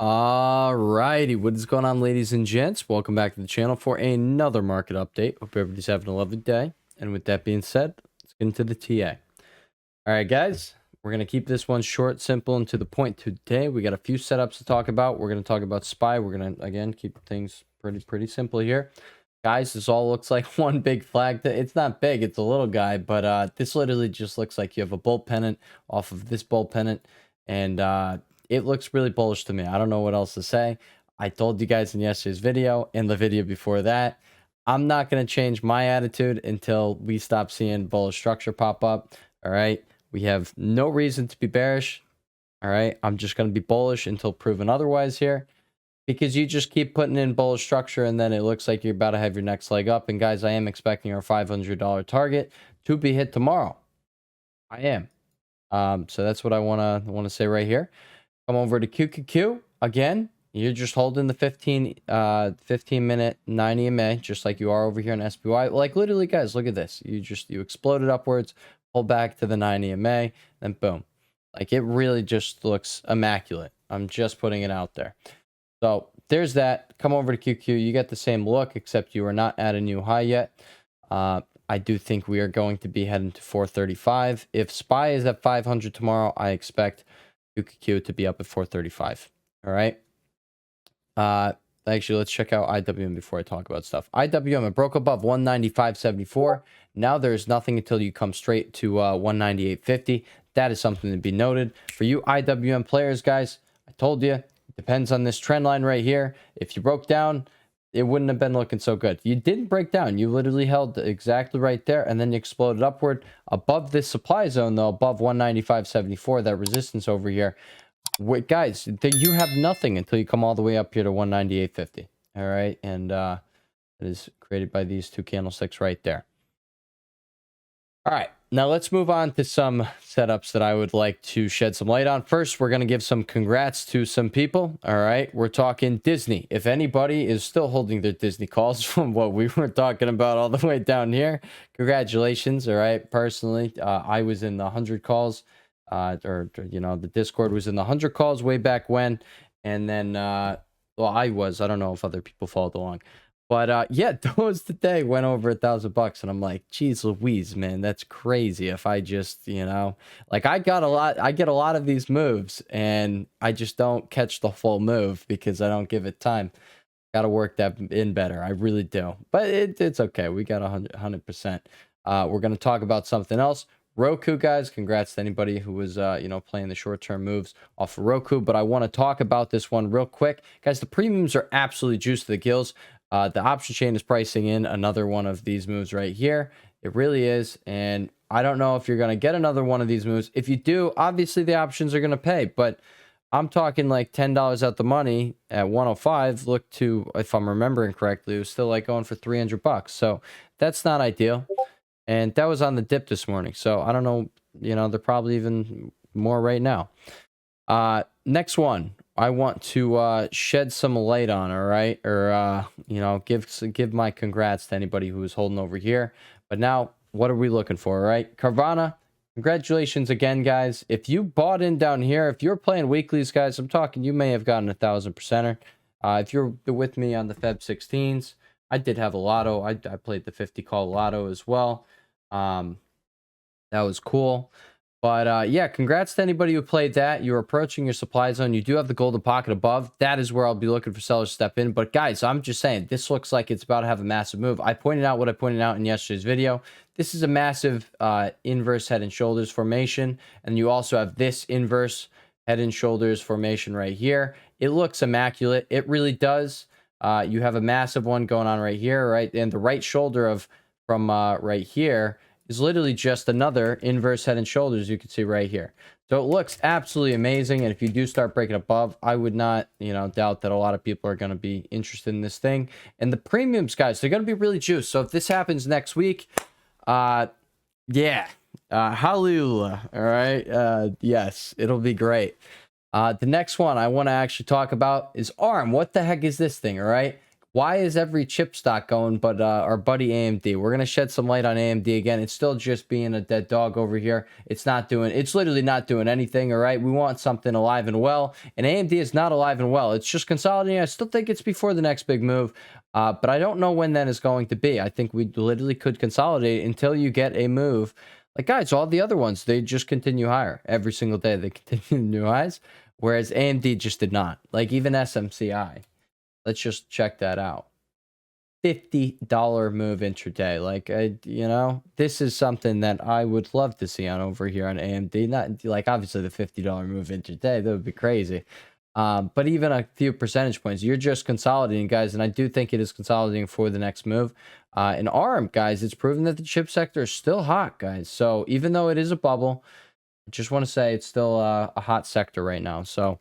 Alrighty, what is going on, ladies and gents? Welcome back to the channel for another market update. Hope everybody's having a lovely day. And with that being said, let's get into the TA. Alright, guys, we're going to keep this one short, simple, and to the point today. We got a few setups to talk about. We're going to talk about SPY. We're going to, again, keep things pretty simple here. Guys, this all looks like one big flag. It's not big, it's a little guy, but this literally just looks like you have a bolt pennant off of this bolt pennant, and it looks really bullish to me. I don't know what else to say. I told you guys in yesterday's video and the video before that, I'm not going to change my attitude until we stop seeing bullish structure pop up. All right. We have no reason to be bearish. All right. I'm just going to be bullish until proven otherwise here, because you just keep putting in bullish structure and then it looks like you're about to have your next leg up. And guys, I am expecting our $500 target to be hit tomorrow. I am. So that's what I want to say right here. Come over to QQQ again. You're just holding the 15 minute 90 MA, just like you are over here in SPY. Like literally, guys, look at this. You exploded upwards, pull back to the 90 MA, then boom. Like it really just looks immaculate. I'm just putting it out there. So there's that. Come over to QQ. You get the same look, except you are not at a new high yet. I do think we are going to be heading to 435. If SPY is at 500 tomorrow, I expect QQQ to be up at 435. All right. Actually, let's check out IWM before I talk about stuff. IWM, it broke above 195.74. Now there's nothing until you come straight to 198.50. That is something to be noted. For you IWM players, guys, I told you, it depends on this trend line right here. If you broke down, it wouldn't have been looking so good. You didn't break down. You literally held exactly right there, and then you exploded upward above this supply zone, though, above 195.74, that resistance over here. Wait, guys, you have nothing until you come all the way up here to 198.50. All right, and it is created by these two candlesticks right there. All right, now let's move on to some setups that I would like to shed some light on. First, we're going to give some congrats to some people. All right, we're talking Disney. If anybody is still holding their Disney calls from what we were talking about all the way down here, congratulations. All right, personally, I was in the 100 calls, or you know, the Discord was in the 100 calls way back when, and then well, I don't know if other people followed along. But yeah, those today went over $1,000, and I'm like, geez Louise, man, that's crazy. If I just, you know, like I get a lot of these moves, and I just don't catch the full move because I don't give it time. Got to work that in better. I really do. But it's okay. We got 100%. We're gonna talk about something else. Roku, guys, congrats to anybody who was you know, playing the short-term moves off of Roku. But I want to talk about this one real quick, guys. The premiums are absolutely juiced to the gills. The option chain is pricing in another one of these moves right here. It really is. And I don't know if you're going to get another one of these moves. If you do, obviously the options are going to pay. But I'm talking like $10 out the money at 105. Look to, if I'm remembering correctly, it was still like going for $300. So that's not ideal. And that was on the dip this morning. So I don't know, you know, they're probably even more right now. Next one I want to shed some light on, all right? Or, you know, give my congrats to anybody who is holding over here. But now, what are we looking for, all right? Carvana, congratulations again, guys. If you bought in down here, if you're playing weeklies, guys, I'm talking, you may have gotten 1,000%er. If you're with me on the Feb 16s, I did have a lotto. I played the 50 call lotto as well. That was cool. But yeah, congrats to anybody who played that. You're approaching your supply zone. You do have the golden pocket above. That is where I'll be looking for sellers to step in. But guys, I'm just saying, this looks like it's about to have a massive move. I pointed out what I pointed out in yesterday's video. This is a massive inverse head and shoulders formation. And you also have this inverse head and shoulders formation right here. It looks immaculate. It really does. You have a massive one going on right here, right? And the right shoulder from right here is literally just another inverse head and shoulders, you can see right here. So it looks absolutely amazing. And if you do start breaking above, I would not, you know, doubt that a lot of people are going to be interested in this thing. And the premiums, guys, they're going to be really juiced. So if this happens next week, yeah, hallelujah. All right. Yes, it'll be great. The next one I want to actually talk about is ARM. What the heck is this thing? All right. why is every chip stock going but our buddy AMD? We're going to shed some light on AMD again. It's still just being a dead dog over here. It's literally not doing anything, all right? We want something alive and well, and AMD is not alive and well. It's just consolidating. I still think it's before the next big move, but I don't know when that is going to be. I think we literally could consolidate until you get a move. Like, guys, all the other ones, they just continue higher. Every single day, they continue new highs, whereas AMD just did not. Like, even SMCI. Let's just check that out. $50 move intraday. Like, this is something that I would love to see on over here on AMD. Not, like, obviously, the $50 move intraday. That would be crazy. But even a few percentage points, you're just consolidating, guys. And I do think it is consolidating for the next move. In ARM, guys, it's proven that the chip sector is still hot, guys. So even though it is a bubble, I just want to say it's still a hot sector right now. So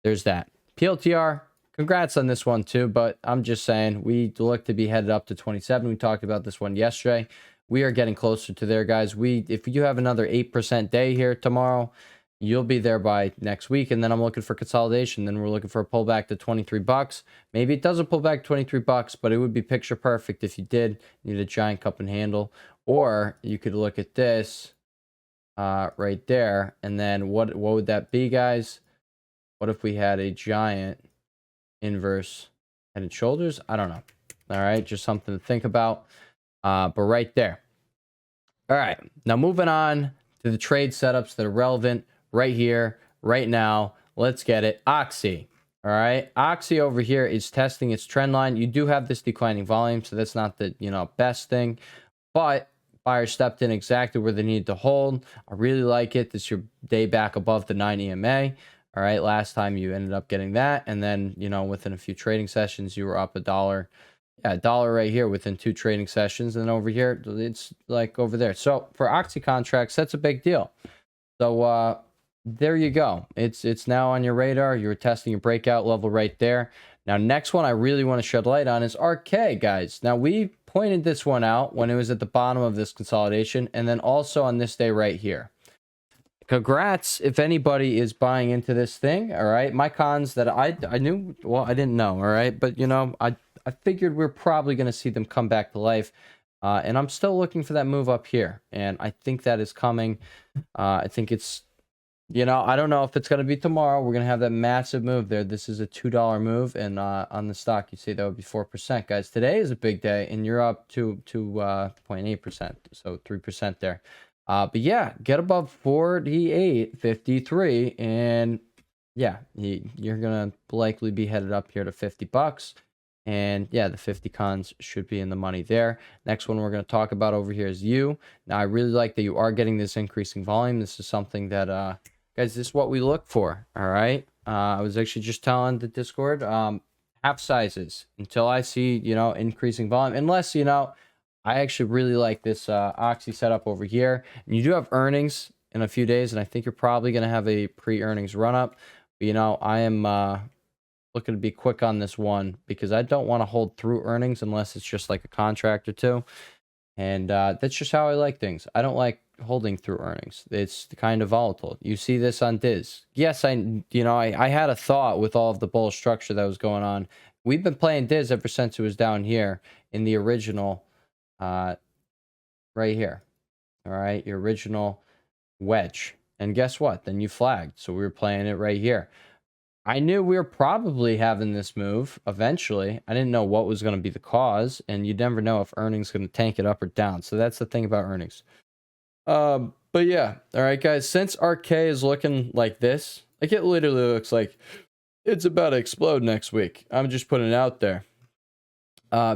there's that. PLTR, congrats on this one too. But I'm just saying we look to be headed up to 27. We talked about this one yesterday. We are getting closer to there, guys. If you have another 8% day here tomorrow, you'll be there by next week. And then I'm looking for consolidation. Then we're looking for a pullback to $23. Maybe it doesn't pull back $23, but it would be picture perfect if you did need a giant cup and handle. Or you could look at this right there. And then what would that be, guys? What if we had a giant inverse head and shoulders? I don't know. All right, just something to think about. But right there. All right, now moving on to the trade setups that are relevant right here, right now. Let's get it. Oxy. All right, Oxy over here is testing its trend line. You do have this declining volume, so that's not the best thing, but buyers stepped in exactly where they needed to hold. I really like it. This is your day back above the 9 EMA. All right, last time you ended up getting that, and then within a few trading sessions you were up $1. Yeah, $1 right here within 2 trading sessions, and over here it's like over there. So for Oxy contracts, that's a big deal. So there you go. It's now on your radar. You're testing your breakout level right there. Now, next one I really want to shed light on is RK, guys. Now, we pointed this one out when it was at the bottom of this consolidation, and then also on this day right here. Congrats if anybody is buying into this thing. All right, my cons that I knew, well, I didn't know. All right, but I figured we're probably going to see them come back to life, and I'm still looking for that move up here, and I think that is coming. I think it's I don't know if it's going to be tomorrow. We're going to have that massive move there. This is a $2 move, and on the stock you see that would be 4%, guys. Today is a big day, and you're up to 0.8%, so 3% there. But yeah, get above 48.53, and yeah, you're gonna likely be headed up here to $50. And yeah, the 50 cons should be in the money there. Next one we're going to talk about over here is you. Now, I really like that you are getting this increasing volume. This is something that, guys, this is what we look for. All right. I was actually just telling the Discord, half sizes until I see, increasing volume, unless, I actually really like this Oxy setup over here. And you do have earnings in a few days, and I think you're probably going to have a pre-earnings run-up. But, I am looking to be quick on this one because I don't want to hold through earnings unless it's just like a contract or two. And that's just how I like things. I don't like holding through earnings. It's kind of volatile. You see this on Diz. Yes, I had a thought with all of the bullish structure that was going on. We've been playing Diz ever since it was down here in the original right here. All right, your original wedge. And guess what? Then you flagged. So we were playing it right here. I knew we were probably having this move eventually. I didn't know what was going to be the cause, and you never know if earnings going to tank it up or down. So that's the thing about earnings. But yeah, all right, guys. Since RK is looking like this, like it literally looks like it's about to explode next week. I'm just putting it out there.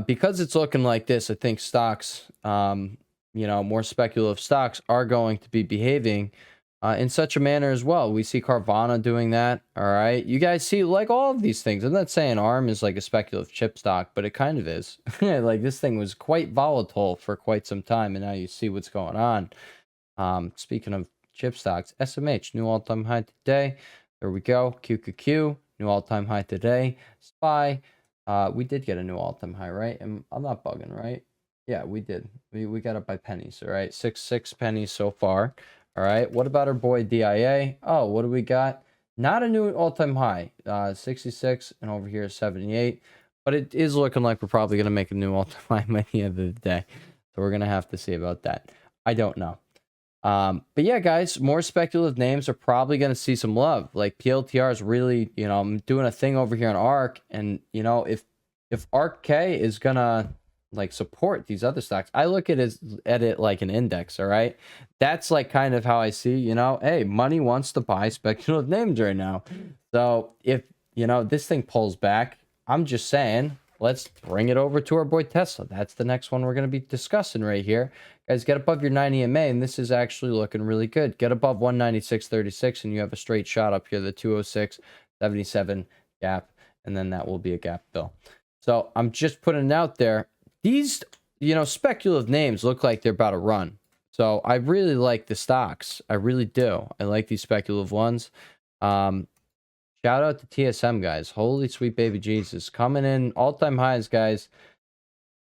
Because it's looking like this, I think stocks, more speculative stocks are going to be behaving in such a manner as well. We see Carvana doing that. All right. You guys see like all of these things. I'm not saying ARM is like a speculative chip stock, but it kind of is. Like this thing was quite volatile for quite some time. And now you see what's going on. Speaking of chip stocks, SMH, new all-time high today. There we go. QQQ, new all-time high today. SPY, we did get a new all-time high, right? And I'm not bugging, right? Yeah, we did. We got it by pennies, all right? 6 pennies so far. All right, what about our boy DIA? Oh, what do we got? Not a new all-time high, 66, and over here 78. but it is looking like we're probably going to make a new all-time high at the end of the day. So we're going to have to see about that. I don't know. But yeah, guys, more speculative names are probably going to see some love. Like PLTR is really, I'm doing a thing over here on ARK, and if ARK K is gonna like support these other stocks, I look at it like an index. All right, that's like kind of how I see. Hey, money wants to buy speculative names right now. So if this thing pulls back, I'm just saying, let's bring it over to our boy Tesla. That's the next one we're going to be discussing right here. Guys, get above your 90 MA, and this is actually looking really good. Get above 196.36, and you have a straight shot up here, the 206.77 gap, and then that will be a gap fill. So I'm just putting it out there. These, speculative names look like they're about to run. So I really like the stocks. I really do. I like these speculative ones. Shout out to TSM, guys. Holy sweet baby Jesus. Coming in all-time highs, guys.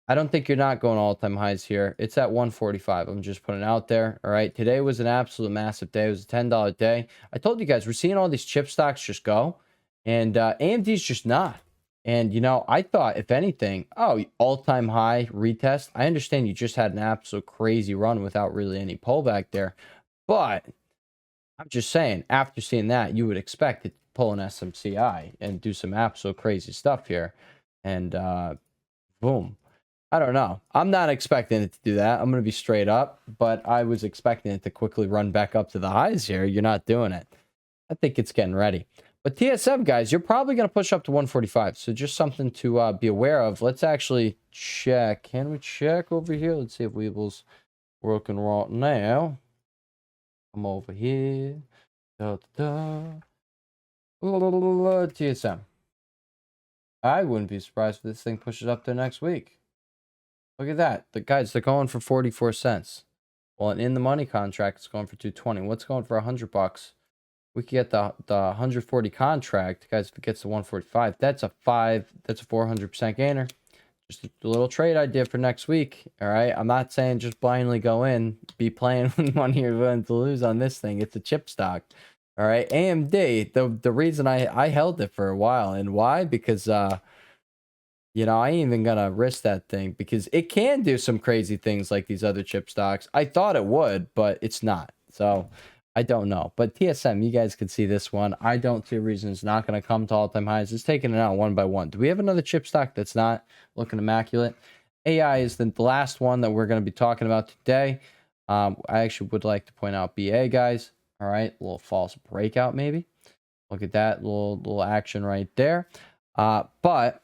I don't think you're not going all-time highs here. It's at 145. I'm just putting it out there. All right. Today was an absolute massive day. It was a $10 day. I told you guys, we're seeing all these chip stocks just go. And AMD's just not. And, I thought, if anything, all-time high retest. I understand you just had an absolute crazy run without really any pullback there. But I'm just saying, after seeing that, you would expect it to pull an SMCI and do some absolute crazy stuff here. And boom. I don't know. I'm not expecting it to do that. I'm going to be straight up, but I was expecting it to quickly run back up to the highs here. You're not doing it. I think it's getting ready. But TSM, guys, you're probably going to push up to 145. So just something to be aware of. Let's actually check. Can we check over here? Let's see if Weeble's working right now. I'm over here. TSM. I wouldn't be surprised if this thing pushes up there next week. Look at that. Guys, they're going for 44 cents. Well, and in the money contract, it's going for 220. What's going for $100? We could get the 140 contract. Guys, if it gets to 145, that's a 400% gainer. Just a little trade idea for next week. All right. I'm not saying just blindly go in, be playing with money you're willing to lose on this thing. It's a chip stock. All right. AMD, the reason I held it for a while, and why? Because I ain't even gonna risk that thing because it can do some crazy things like these other chip stocks. I thought it would, but it's not. So I don't know. But TSM, you guys can see this one. I don't see a reason it's not gonna come to all-time highs. It's taking it out one by one. Do we have another chip stock that's not looking immaculate? AI is the last one that we're gonna be talking about today. I actually would like to point out BA, guys. All right, a little false breakout maybe. Look at that little action right there. But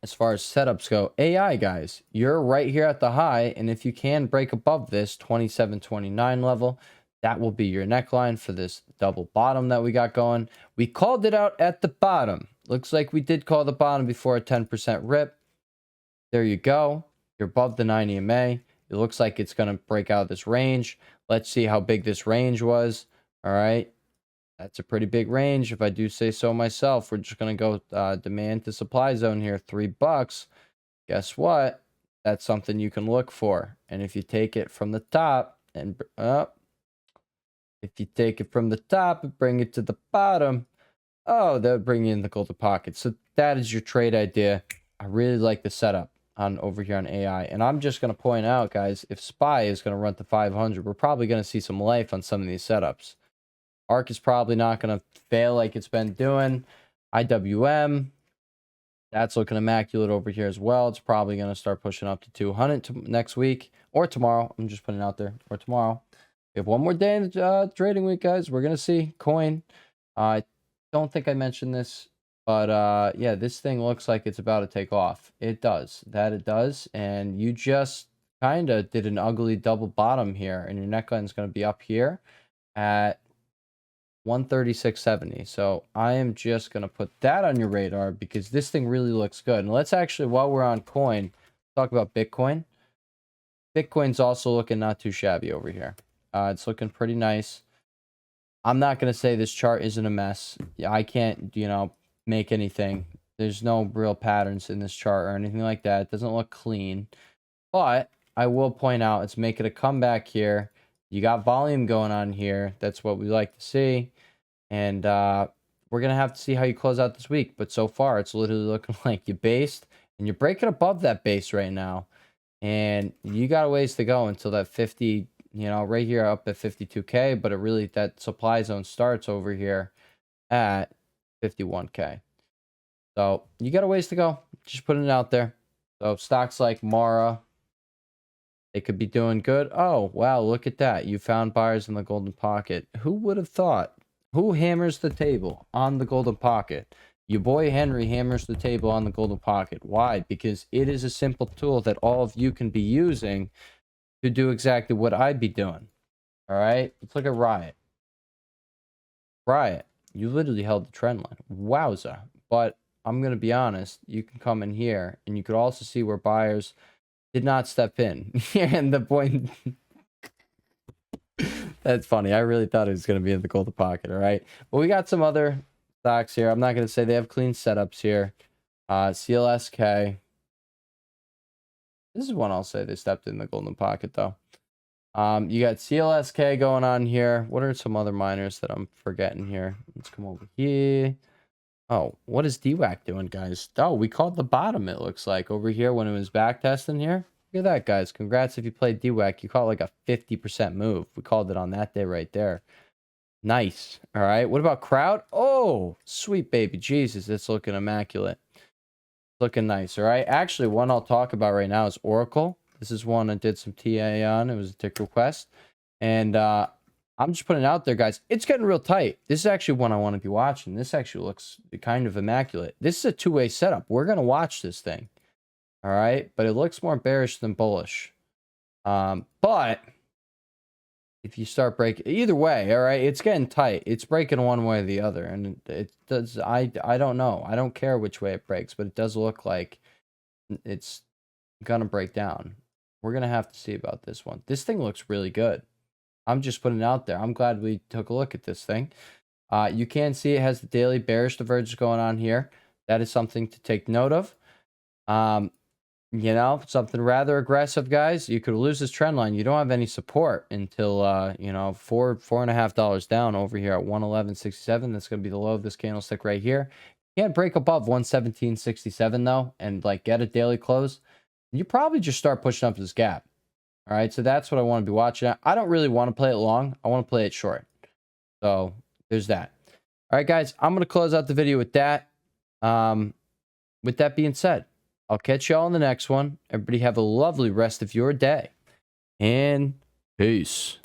as far as setups go, AI, guys, you're right here at the high, and if you can break above this 27.29 level, that will be your neckline for this double bottom that we got going. We called it out at the bottom. Looks like we did call the bottom before a 10% rip. There you go. You're above the 90 MA. It looks like it's going to break out of this range. Let's see how big this range was. All right. That's a pretty big range, if I do say so myself. We're just going to go demand to supply zone here, $3. Guess what? That's something you can look for. And if you take it from the top and if you take it from the top and bring it to the bottom, they'll bring you in the golden pocket. So that is your trade idea. I really like the setup over here on AI. And I'm just going to point out, guys, if SPY is going to run to 500, we're probably going to see some life on some of these setups. ARK is probably not going to fail like it's been doing. IWM, that's looking immaculate over here as well. It's probably going to start pushing up to 200 next week or tomorrow. I'm just putting it out there. Or tomorrow. We have one more day in the trading week, guys. We're going to see coin. I don't think I mentioned this, but yeah, this thing looks like it's about to take off. It does. That it does. And you just kind of did an ugly double bottom here, and your neckline is going to be up here at 136.70. So I am just going to put that on your radar because this thing really looks good. And let's actually, while we're on coin, talk about Bitcoin. Bitcoin's also looking not too shabby over here. It's looking pretty nice. I'm not going to say this chart isn't a mess. I can't, make anything. There's no real patterns in this chart or anything like that. It doesn't look clean. But I will point out it's making a comeback here. You got volume going on here. That's what we like to see. And we're going to have to see how you close out this week. But so far, it's literally looking like you based, and you're breaking above that base right now. And you got a ways to go until that 50, right here up at 52K. But that supply zone starts over here at 51K. So you got a ways to go. Just putting it out there. So stocks like Mara, they could be doing good. Oh, wow, look at that. You found buyers in the golden pocket. Who would have thought? Who hammers the table on the golden pocket? Your boy Henry hammers the table on the golden pocket. Why? Because it is a simple tool that all of you can be using to do exactly what I'd be doing. All right? Let's look at Riot. Riot, you literally held the trend line. Wowza. But I'm going to be honest, you can come in here and you could also see where buyers did not step in. And the point... That's funny. I really thought it was going to be in the golden pocket, all right? But we got some other stocks here. I'm not going to say they have clean setups here. CLSK. This is one I'll say they stepped in the golden pocket, though. You got CLSK going on here. What are some other miners that I'm forgetting here? Let's come over here. Oh, what is DWAC doing, guys? Oh, we called the bottom, it looks like, over here when it was back testing here. Look at that, guys. Congrats if you played DWAC. You caught like a 50% move. We called it on that day right there. Nice. All right. What about crowd? Oh, sweet baby Jesus. It's looking immaculate. Looking nice. All right. Actually, one I'll talk about right now is Oracle. This is one I did some TA on. It was a tick request. And I'm just putting it out there, guys. It's getting real tight. This is actually one I want to be watching. This actually looks kind of immaculate. This is a two-way setup. We're going to watch this thing. All right. But it looks more bearish than bullish. But if you start breaking, either way, all right, it's getting tight. It's breaking one way or the other. And it does, I don't know. I don't care which way it breaks, but it does look like it's going to break down. We're going to have to see about this one. This thing looks really good. I'm just putting it out there. I'm glad we took a look at this thing. You can see it has the daily bearish divergence going on here. That is something to take note of. Something rather aggressive, guys. You could lose this trend line. You don't have any support until, $4.5 down over here at 111.67. That's going to be the low of this candlestick right here. Can't break above 117.67 though, and get a daily close. You probably just start pushing up this gap. All right, so that's what I want to be watching. I don't really want to play it long. I want to play it short. So there's that. All right, guys, I'm going to close out the video with that. With that being said, I'll catch y'all in the next one. Everybody have a lovely rest of your day. And peace.